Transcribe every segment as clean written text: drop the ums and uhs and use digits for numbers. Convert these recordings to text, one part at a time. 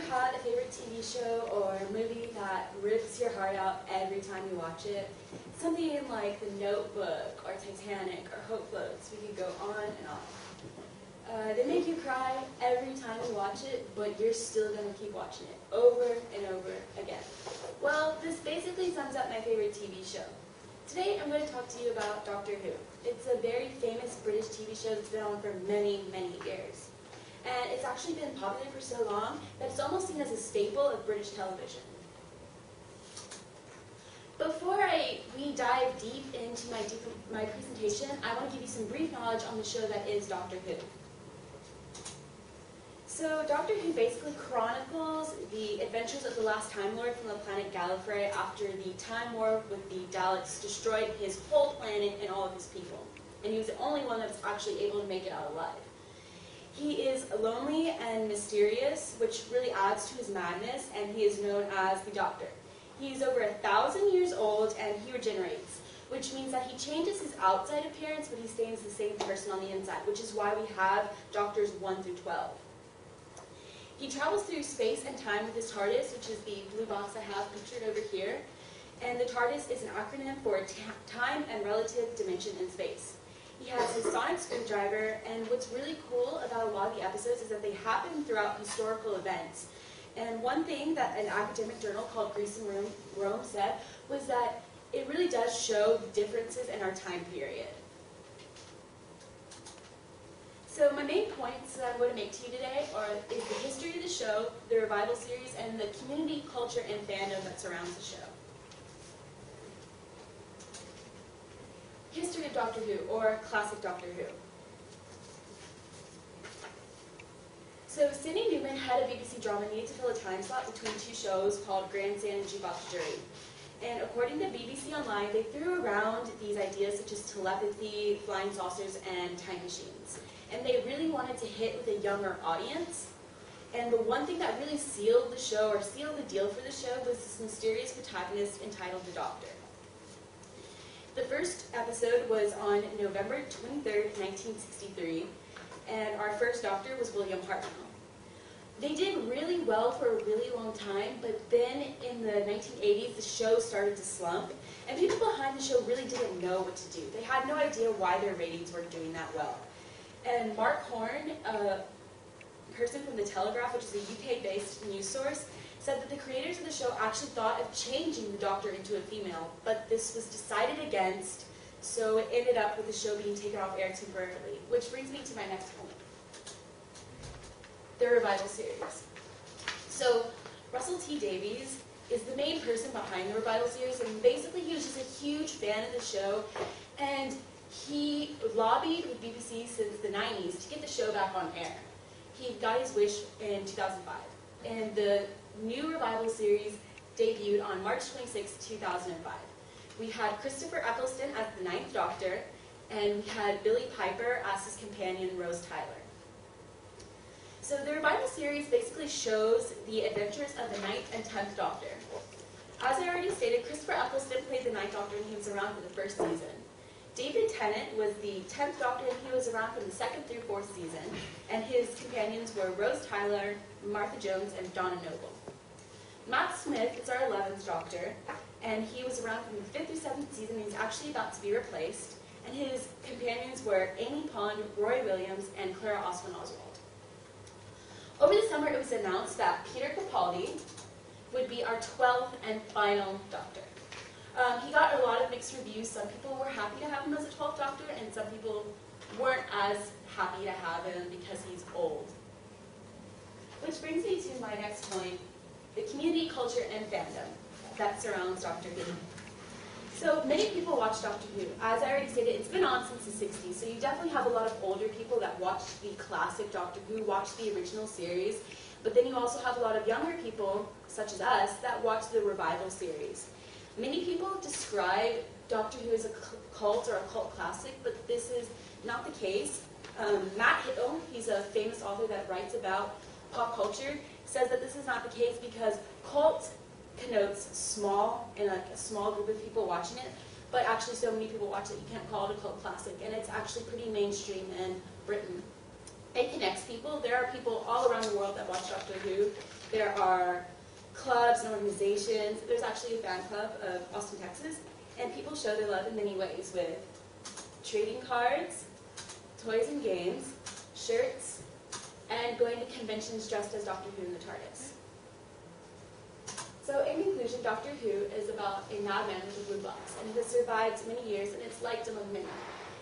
had a favorite TV show or movie that rips your heart out every time you watch it? Something like The Notebook or Titanic or Hope Floats. We could go on and on. They make you cry every time you watch it, but you're still going to keep watching it over and over again. Well, this basically sums up my favorite TV show. Today I'm going to talk to you about Doctor Who. It's a very famous British TV show that's been on for many, many years. And it's actually been popular for so long that it's almost seen as a staple of British television. Before we dive deep into my presentation, I want to give you some brief knowledge on the show that is Doctor Who. So Doctor Who basically chronicles the adventures of the last Time Lord from the planet Gallifrey after the Time War with the Daleks destroyed his whole planet and all of his people. And he was the only one that was actually able to make it out alive. He is lonely and mysterious, which really adds to his madness, and he is known as the Doctor. He's over 1,000 years old and he regenerates, which means that he changes his outside appearance, but he stays the same person on the inside, which is why we have Doctors 1 through 12. He travels through space and time with his TARDIS, which is the blue box I have pictured over here. And the TARDIS is an acronym for Time and Relative Dimension in Space. He has his sonic screwdriver, and what's really cool about a lot of the episodes is that they happen throughout historical events. And one thing that an academic journal called Greece and Rome said was that it really does show the differences in our time period. So my main points that I'm going to make to you today is the history of the show, the revival series, and the community, culture, and fandom that surrounds the show. History of Doctor Who, or classic Doctor Who. So Sidney Newman had a BBC drama needed to fill a time slot between two shows called Grandstand and Jukebox Jury. And according to BBC Online, they threw around these ideas such as telepathy, flying saucers, and time machines. And they really wanted to hit with a younger audience. And the one thing that really sealed the show, or sealed the deal for the show, was this mysterious protagonist entitled The Doctor. The first episode was on November 23rd, 1963, and our first Doctor was William Hartnell. They did really well for a really long time, but then in the 1980s, the show started to slump, and people behind the show really didn't know what to do. They had no idea why their ratings weren't doing that well. And Mark Horn, a person from The Telegraph, which is a UK-based news source, said that the creators of the show actually thought of changing the Doctor into a female, but this was decided against, so it ended up with the show being taken off air temporarily, which brings me to my next point. The revival series. So Russell T Davies is the main person behind the revival series, and basically he was just a huge fan of the show, and he lobbied with BBC since the 90s to get the show back on air. He got his wish in 2005, and the new revival series debuted on March 26, 2005. We had Christopher Eccleston as the 9th Doctor, and we had Billie Piper as his companion, Rose Tyler. So the revival series basically shows the adventures of the 9th and 10th Doctor. As I already stated, Christopher Eccleston played the 9th Doctor, and he was around for the first season. David Tennant was the 10th Doctor, and he was around from the 2nd through 4th season, and his companions were Rose Tyler, Martha Jones, and Donna Noble. Matt Smith is our 11th Doctor, and he was around from the 5th through 7th season, and he's actually about to be replaced, and his companions were Amy Pond, Roy Williams, and Clara Oswin Oswald. Over the summer, it was announced that Peter Capaldi would be our 12th and final Doctor. He got a lot of mixed reviews. Some people were happy to have him as a 12th Doctor, and some people weren't as happy to have him because he's old. Which brings me to my next point, the community, culture, and fandom that surrounds Doctor Who. So many people watch Doctor Who. As I already stated, it's been on since the 60s, so you definitely have a lot of older people that watch the classic Doctor Who, watch the original series, but then you also have a lot of younger people, such as us, that watch the revival series. Many people describe Doctor Who as a cult or a cult classic, but this is not the case. Matt Hill, he's a famous author that writes about pop culture, says that this is not the case because cult connotes small and a small group of people watching it, but actually so many people watch it you can't call it a cult classic, and it's actually pretty mainstream in Britain. It connects people. There are people all around the world that watch Doctor Who, There are clubs and organizations. There's actually a fan club of Austin, Texas, and people show their love in many ways with trading cards, toys and games, shirts, and going to conventions dressed as Doctor Who in the TARDIS. So in conclusion, Doctor Who is about a madman with a blue box, and it has survived many years, and it's liked among many.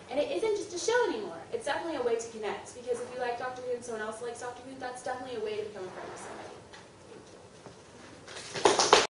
And it isn't just a show anymore. It's definitely a way to connect, because if you like Doctor Who and someone else likes Doctor Who, that's definitely a way to become a friend with somebody.